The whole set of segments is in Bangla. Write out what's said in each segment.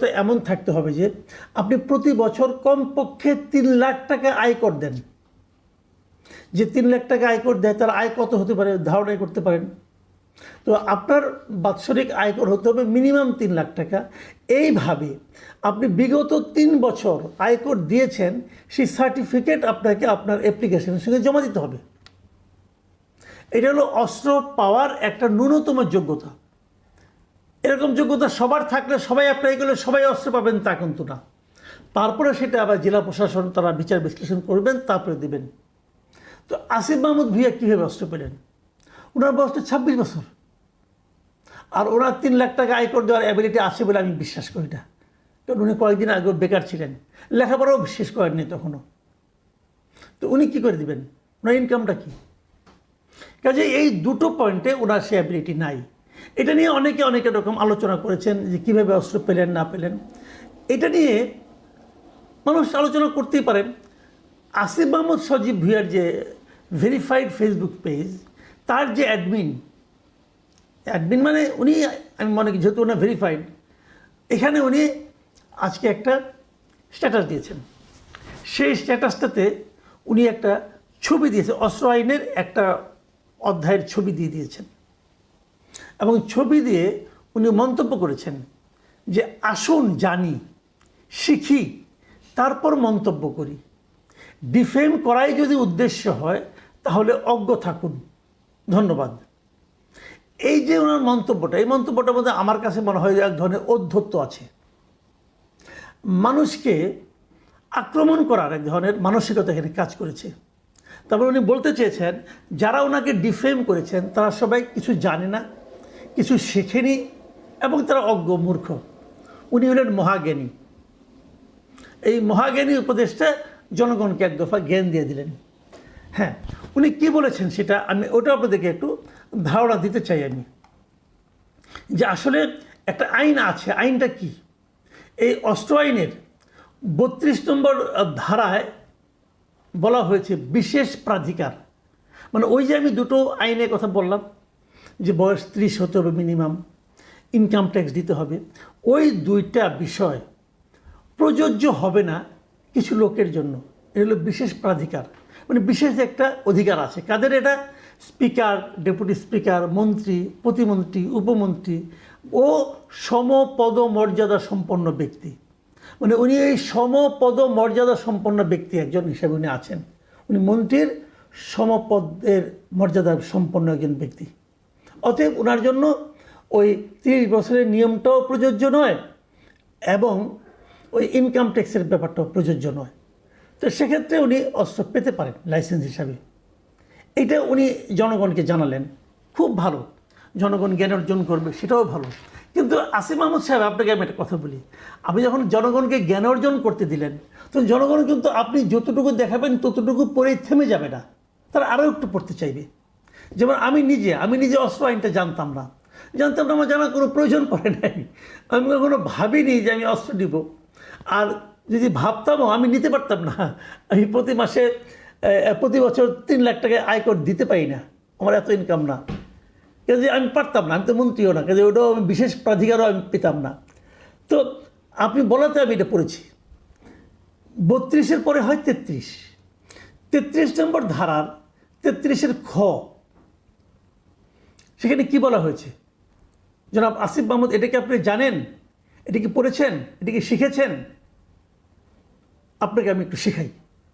তো এমন থাকতে হবে যে আপনি প্রতি বছর কমপক্ষে 3 লাখ টাকা আয়কর দেন। যে 3 লাখ টাকা আয়কর দেয় তার আয় কত হতে পারে ধারণা করতে পারেন। তো আপনার বাৎসরিক আয়কর হতে হবে মিনিমাম 3 লাখ টাকা। এইভাবে আপনি বিগত 3 বছর আয়কর দিয়েছেন সেই সার্টিফিকেট আপনাকে আপনার অ্যাপ্লিকেশনের সঙ্গে জমা দিতে হবে। এটা হলো অস্ত্র পাওয়ার একটা ন্যূনতম যোগ্যতা। এরকম যোগ্যতা সবার থাকলে সবাই অ্যাপ্লাই করলে সবাই অস্ত্র পাবেন তা কিন্তু না। তারপরে সেটা আবার জেলা প্রশাসন তারা বিচার বিশ্লেষণ করবেন, তারপরে দেবেন। তো আসিফ মাহমুদ ভূঁইয়া কীভাবে অস্ত্র পেলেন? ওনার বয়স তো 26 বছর, আর ওনার 3 লাখ টাকা আয়কর দেওয়ার অ্যাবিলিটি আছে বলে আমি বিশ্বাস করি না। কারণ উনি কয়েকদিন আগেও বেকার ছিলেন, লেখাপড়াও শেষ করেননি তখনও। তো উনি কী করে দেবেন? ওনার ইনকামটা কী? কাজে এই দুটো পয়েন্টে ওনার সে অ্যাবিলিটি নাই। এটা নিয়ে অনেকে অনেক রকম আলোচনা করেছেন যে কীভাবে অস্ত্র পেলেন না পেলেন। এটা নিয়ে মানুষ আলোচনা করতেই পারে। আসিফ মাহমুদ সজীব ভূঁইয়ার যে ভেরিফাইড ফেসবুক পেজ, তার যে অ্যাডমিন মানে উনি, আমি মনে করি যেহেতু ওনার ভেরিফাইড, এখানে উনি আজকে একটা স্ট্যাটাস দিয়েছেন। সেই স্ট্যাটাসটাতে উনি একটা ছবি দিয়েছে, অস্ত্র আইনের একটা অধ্যায়ের ছবি দিয়ে দিয়েছেন, এবং ছবি দিয়ে উনি মন্তব্য করেছেন যে আসুন জানি, শিখি, তারপর মন্তব্য করি। ডিফেম করাই যদি উদ্দেশ্য হয় তাহলে অজ্ঞ থাকুন, ধন্যবাদ। এই যে ওনার মন্তব্যটা, এই মন্তব্যটার মধ্যে আমার কাছে মনে হয় এক ধরনের ঔদ্ধত্য আছে। মানুষকে আক্রমণ করার এক ধরনের মানসিকতা এখানে কাজ করেছে। তারপর উনি বলতে চেয়েছেন যারা ওনাকে ডিফেম করেছেন তারা সবাই কিছু জানে না, কিছু শেখেনি, এবং তারা অজ্ঞ মূর্খ। উনি হলেন মহাজ্ঞানী। এই মহাজ্ঞানী উপদেশটা জনগণকে এক দফা জ্ঞান দিয়ে দিলেন। হ্যাঁ, উনি কি বলেছেন সেটা আমি ওটা আপনাদেরকে একটু ধারণা দিতে চাই আমি, যে আসলে একটা আইন আছে। আইনটা কি? এই অস্ত্র আইনের 32 নম্বর ধারায় বলা হয়েছে বিশেষ প্রাধিকার। মানে ওই যে আমি দুটো আইনের কথা বললাম যে বয়স 30 হতে হবে মিনিমাম, ইনকাম ট্যাক্স দিতে হবে, ওই দুইটা বিষয় প্রযোজ্য হবে না কিছু লোকের জন্য। এটা হলো বিশেষ প্রাধিকার, মানে বিশেষ একটা অধিকার আছে। কাদের এটা? স্পিকার, ডেপুটি স্পিকার, মন্ত্রী, প্রতিমন্ত্রী, উপমন্ত্রী ও সমপদ মর্যাদা সম্পন্ন ব্যক্তি। মানে উনি এই সমপদ মর্যাদা সম্পন্ন ব্যক্তি একজন হিসেবে উনি আছেন। উনি মন্ত্রীর সমপদের মর্যাদা সম্পন্ন একজন ব্যক্তি। অতএব ওনার জন্য ওই 30 বছরের নিয়মটাও প্রযোজ্য নয়, এবং ওই ইনকাম ট্যাক্সের ব্যাপারটাও প্রযোজ্য নয়। তো সেক্ষেত্রে উনি অস্ত্র পেতে পারেন লাইসেন্স হিসাবে। এটা উনি জনগণকে জানালেন, খুব ভালো। জনগণ জ্ঞান অর্জন করবে, সেটাও ভালো। কিন্তু আসিফ মাহমুদ সাহেব, আপনাকে আমি একটা কথা বলি, আপনি যখন জনগণকে জ্ঞান অর্জন করতে দিলেন, তখন জনগণ কিন্তু আপনি যতটুকু দেখাবেন ততটুকু পরেই থেমে যাবে না, তারা আরও একটু পড়তে চাইবে। যেমন আমি নিজে অস্ত্র আইনটা জানতাম না, আমার জানার কোনো প্রয়োজন পড়ে নাই। আমি কখনো ভাবিনি যে আমি অস্ত্র নিব, আর যদি ভাবতামও আমি নিতে পারতাম না। আমি প্রতি বছর 3 লাখ টাকা আয়কর দিতে পারি না, আমার এত ইনকাম না। কাজে আমি পারতাম না, আমি তো মন্ত্রীও না, কাজে ওটাও আমি বিশেষ প্রাধিকারও আমি পেতাম না। তো আপনি বলাতে আমি এটা পড়েছি। 32-এর পরে হয় 33 নম্বর ধারার 33-এর খ, সেখানে কি বলা হয়েছে? জনাব আসিফ মাহমুদ, এটা কি আপনি জানেন? এটা কি পড়েছেন? এটা কি শিখেছেন? আপনাকে আমি একটু শেখাই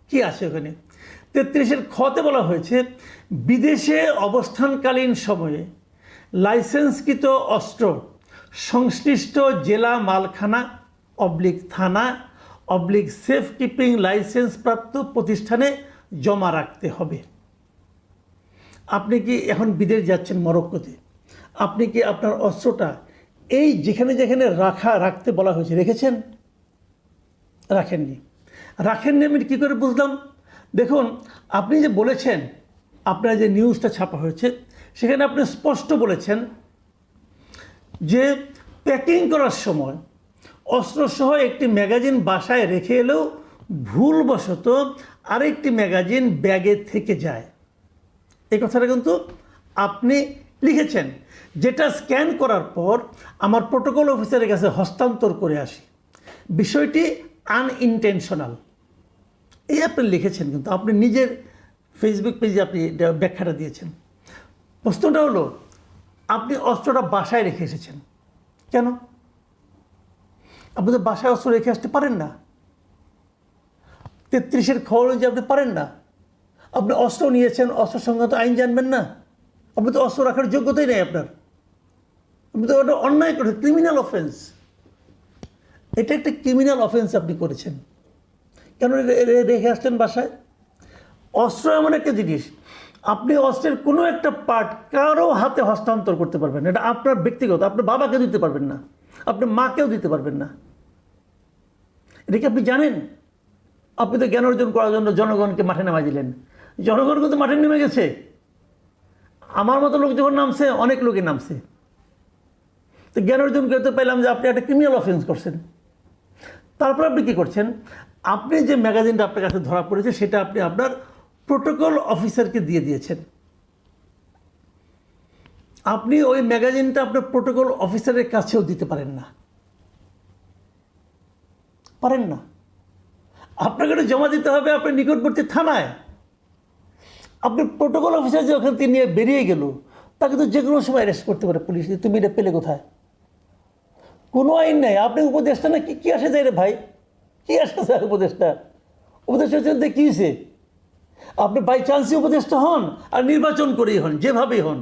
কি আছে ওখানে। 33-এর খতে বলা হয়েছে, বিদেশে অবস্থানকালীন সময়ে লাইসেন্সকৃত অস্ত্র সংশ্লিষ্ট জেলা মালখানা থানা সেফ কিপিং লাইসেন্স প্রাপ্ত প্রতিষ্ঠানে জমা রাখতে হবে। আপনি কি এখন বিদেশ যাচ্ছেন মরক্কোতে, আপনি কি আপনার অস্ত্রটা এই যেখানে রাখতে বলা হয়েছে রেখেছেন? রাখেননি। আমি কী করে বুঝলাম? দেখুন, আপনি যে বলেছেন, আপনার যে নিউজটা ছাপা হয়েছে সেখানে আপনি স্পষ্ট বলেছেন যে প্যাকিং করার সময় অস্ত্রসহ একটি ম্যাগাজিন বাসায় রেখে এলেও ভুলবশত আরেকটি ম্যাগাজিন ব্যাগে থেকে যায়। এই কথাটা কিন্তু আপনি লিখেছেন, যেটা স্ক্যান করার পর আমার প্রোটোকল অফিসারের কাছে হস্তান্তর করে আসি। বিষয়টি আনইনটেনশনাল, এই আপনি লিখেছেন, কিন্তু আপনি নিজের ফেসবুক পেজে আপনি এটা ব্যাখ্যাটা দিয়েছেন। প্রশ্নটা হলো, আপনি অস্ত্রটা বাসায় রেখে এসেছেন কেন? আপনি তো বাসায় অস্ত্র রেখে আসতে পারেন না। 33-এর খবর অনুযায়ী আপনি পারেন না। আপনি অস্ত্র নিয়েছেন, অস্ত্র সংক্রান্ত আইন জানবেন না? আপনি তো অস্ত্র রাখার যোগ্যতাই নেই আপনার। আপনি তো ওটা অন্যায় করেছেন, ক্রিমিনাল অফেন্স। এটা একটা ক্রিমিনাল অফেন্স আপনি করেছেন। কেন রেখে আসলেন বাসায়? অস্ত্র এমন একটা জিনিস, আপনি অস্ত্রের কোনো একটা পার্ট কারো হাতে হস্তান্তর করতে পারবেন না। এটা আপনার ব্যক্তিগত, আপনার বাবাকে দিতে পারবেন না, আপনার মাকেও দিতে পারবেন না। এটা কি আপনি জানেন? আপনি তো জ্ঞান অর্জন করার জন্য জনগণকে মাঠে নামাই দিলেন। জনগণ কিন্তু মাঠে নেমে গেছে। আমার মতো লোক যখন নামছে, অনেক লোকই নামছে। তো জ্ঞান অর্জন করতে পাইলাম যে আপনি একটা ক্রিমিনাল অফেন্স করছেন। তারপর আপনি কী করছেন? আপনি যে ম্যাগাজিনটা আপনার কাছে ধরা পড়েছে, সেটা আপনি আপনার প্রোটোকল অফিসারকে দিয়ে দিয়েছেন। আপনি ওই ম্যাগাজিনটা আপনার প্রোটোকল অফিসারের কাছেও দিতে পারেন না, পারেন না। আপনাকে এটা জমা দিতে হবে আপনার নিকটবর্তী থানায়। আপনি প্রোটোকল অফিসার যে ওখান থেকে নিয়ে বেরিয়ে গেল, তাকে তো যে কোনো সময় অ্যারেস্ট করতে পারে পুলিশ। তুমি এটা পেলে কোথায়? কোনো আইন নেই। আপনি উপদেষ্টা না, কি আসে যায় রে ভাই? কি আসে যায় উপদেষ্টা? উপদেষ্টা কী হয়েছে? আপনি বাই চান্সই উপদেষ্টা হন আর নির্বাচন করেই হন, যেভাবেই হন,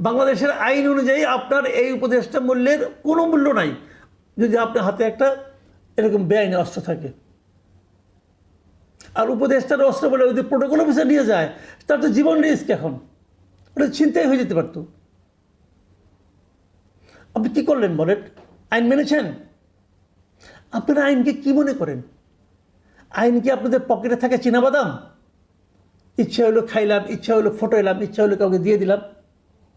বাংলাদেশের আইন অনুযায়ী আপনার এই উপদেষ্টা মূল্যের কোনো মূল্য নাই যদি আপনার হাতে একটা এরকম বেআইনি অস্ত্র থাকে। আর উপদেষ্টার অস্ত্র বলে যদি প্রোটোকল অফিসার নিয়ে যায়, তার তো জীবন রিস্ক। এখন ওটা ছিনতাই হয়ে যেতে পারত। আপনি কী করলেন বলেন? আইন মেনেছেন? আপনারা আইনকে কী মনে করেন? আইন কি আপনাদের পকেটে থাকে চীনাবাদাম? ইচ্ছা হলো খাইলাম, ইচ্ছা হলো ফটো এলাম, ইচ্ছা হলো কাউকে দিয়ে দিলাম।